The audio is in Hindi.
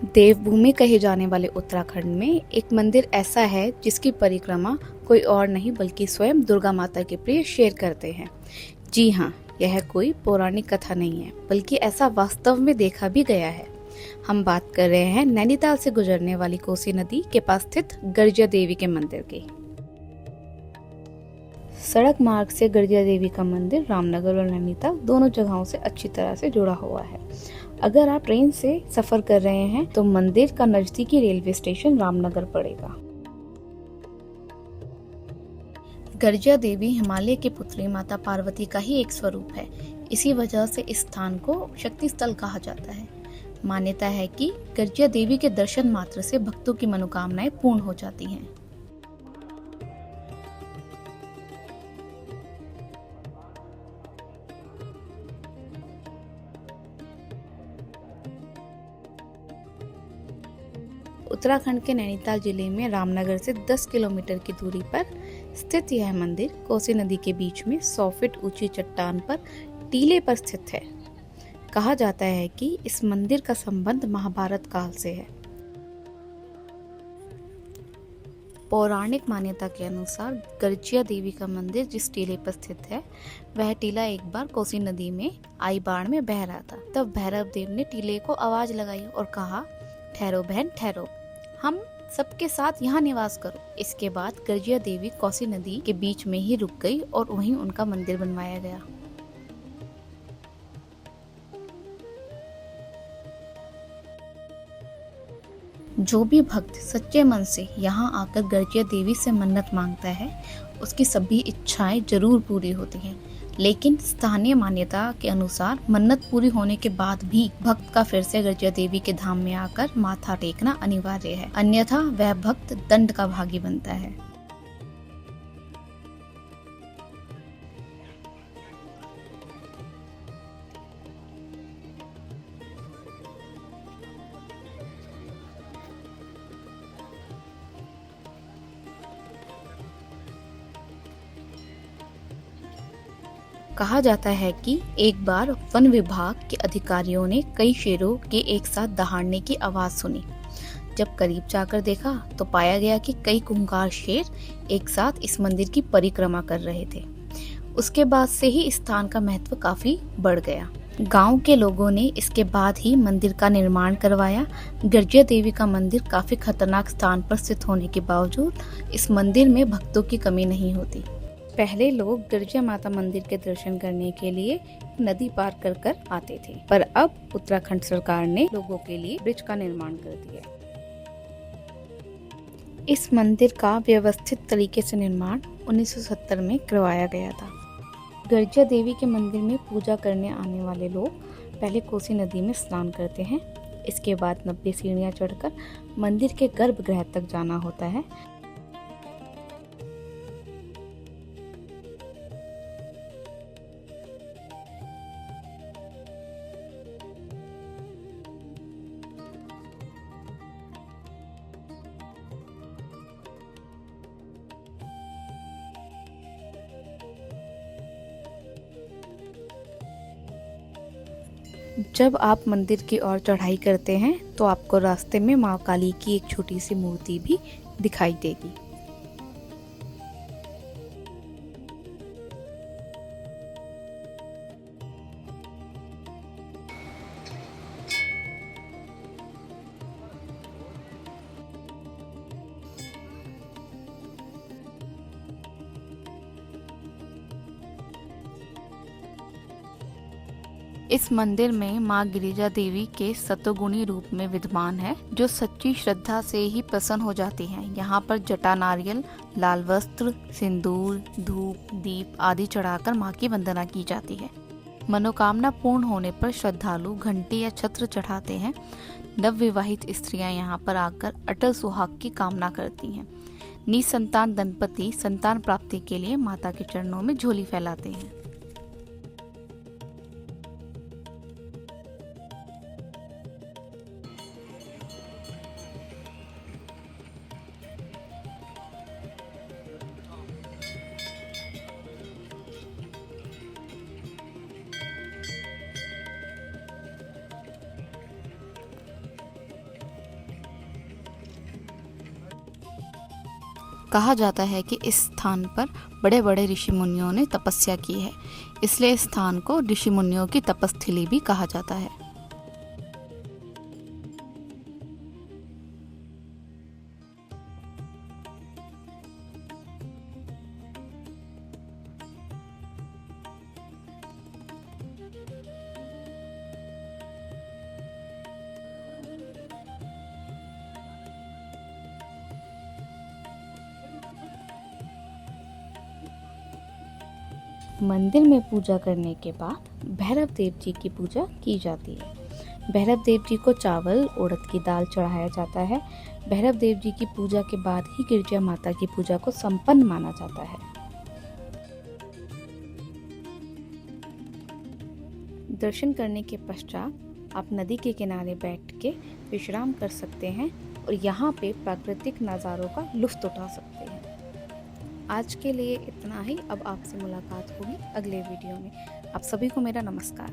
देवभूमि कहे जाने वाले उत्तराखंड में एक मंदिर ऐसा है जिसकी परिक्रमा कोई और नहीं बल्कि स्वयं दुर्गा माता के प्रिय शेर करते हैं। जी हाँ, यह कोई पौराणिक कथा नहीं है बल्कि ऐसा वास्तव में देखा भी गया है। हम बात कर रहे हैं नैनीताल से गुजरने वाली कोसी नदी के पास स्थित गर्जिया देवी के मंदिर की। सड़क मार्ग से गर्जिया देवी का मंदिर रामनगर और नैनीताल दोनों जगहों से अच्छी तरह से जुड़ा हुआ है। अगर आप ट्रेन से सफर कर रहे हैं तो मंदिर का नजदीकी रेलवे स्टेशन रामनगर पड़ेगा। गर्जिया देवी हिमालय की पुत्री माता पार्वती का ही एक स्वरूप है। इसी वजह से इस स्थान को शक्ति स्थल कहा जाता है। मान्यता है कि गर्जिया देवी के दर्शन मात्र से भक्तों की मनोकामनाएं पूर्ण हो जाती हैं। उत्तराखंड के नैनीताल जिले में रामनगर से 10 किलोमीटर की दूरी पर स्थित यह मंदिर कोसी नदी के बीच में 100 फीट ऊंची चट्टान पर टीले पर स्थित है। कहा जाता है कि इस मंदिर का संबंध महाभारत काल से है। पौराणिक मान्यता के अनुसार गर्जिया देवी का मंदिर जिस टीले पर स्थित है वह टीला एक बार कोसी नदी में आई बाढ़ में बह रहा था। तब भैरव देव ने टीले को आवाज लगाई और कहा, ठहरो बहन ठहरो, हम सबके साथ यहाँ निवास करो। इसके बाद गर्जिया देवी कोसी नदी के बीच में ही रुक गई और वहीं उनका मंदिर बनवाया गया। जो भी भक्त सच्चे मन से यहाँ आकर गर्जिया देवी से मन्नत मांगता है उसकी सभी इच्छाएं जरूर पूरी होती हैं। लेकिन स्थानीय मान्यता के अनुसार मन्नत पूरी होने के बाद भी भक्त का फिर से गर्जिया देवी के धाम में आकर माथा टेकना अनिवार्य है, अन्यथा वह भक्त दंड का भागी बनता है। कहा जाता है कि एक बार वन विभाग के अधिकारियों ने कई शेरों के एक साथ दहाड़ने की आवाज सुनी। जब करीब जाकर देखा तो पाया गया कि कई खूंखार शेर एक साथ इस मंदिर की परिक्रमा कर रहे थे। उसके बाद से ही इस स्थान का महत्व काफी बढ़ गया। गांव के लोगों ने इसके बाद ही मंदिर का निर्माण करवाया। गर्जिया देवी का मंदिर काफी खतरनाक स्थान पर स्थित होने के बावजूद इस मंदिर में भक्तों की कमी नहीं होती। पहले लोग गर्जिया माता मंदिर के दर्शन करने के लिए नदी पार कर कर आते थे, पर अब उत्तराखंड सरकार ने लोगों के लिए ब्रिज का निर्माण कर दिया। इस मंदिर का व्यवस्थित तरीके से निर्माण 1970 में करवाया गया था। गर्जिया देवी के मंदिर में पूजा करने आने वाले लोग पहले कोसी नदी में स्नान करते हैं। इसके बाद 90 सीढ़ियां चढ़कर मंदिर के गर्भगृह तक जाना होता है। जब आप मंदिर की ओर चढ़ाई करते हैं तो आपको रास्ते में मां काली की एक छोटी सी मूर्ति भी दिखाई देगी। इस मंदिर में मां गिरिजा देवी के सतोगुणी रूप में विद्यमान है, जो सच्ची श्रद्धा से ही प्रसन्न हो जाती हैं। यहाँ पर जटा नारियल, लाल वस्त्र, सिंदूर, धूप, दीप आदि चढ़ाकर मां की वंदना की जाती है। मनोकामना पूर्ण होने पर श्रद्धालु घंटी या छत्र चढ़ाते हैं। नवविवाहित स्त्रियां यहाँ पर आकर अटल सुहाग की कामना करती हैं। निसंतान दंपति संतान प्राप्ति के लिए माता के चरणों में झोली फैलाते हैं। कहा जाता है कि इस स्थान पर बड़े बड़े ऋषि मुनियों ने तपस्या की है, इसलिए इस स्थान को ऋषि मुनियों की तपस्थली भी कहा जाता है। मंदिर में पूजा करने के बाद भैरव देव जी की पूजा की जाती है। भैरव देव जी को चावल उड़द की दाल चढ़ाया जाता है। भैरव देव जी की पूजा के बाद ही गिरजा माता की पूजा को संपन्न माना जाता है। दर्शन करने के पश्चात आप नदी के किनारे बैठ के विश्राम कर सकते हैं और यहाँ पे प्राकृतिक नज़ारों का लुत्फ उठा सकते हैं। आज के लिए इतना ही। अब आपसे मुलाकात होगी अगले वीडियो में। आप सभी को मेरा नमस्कार।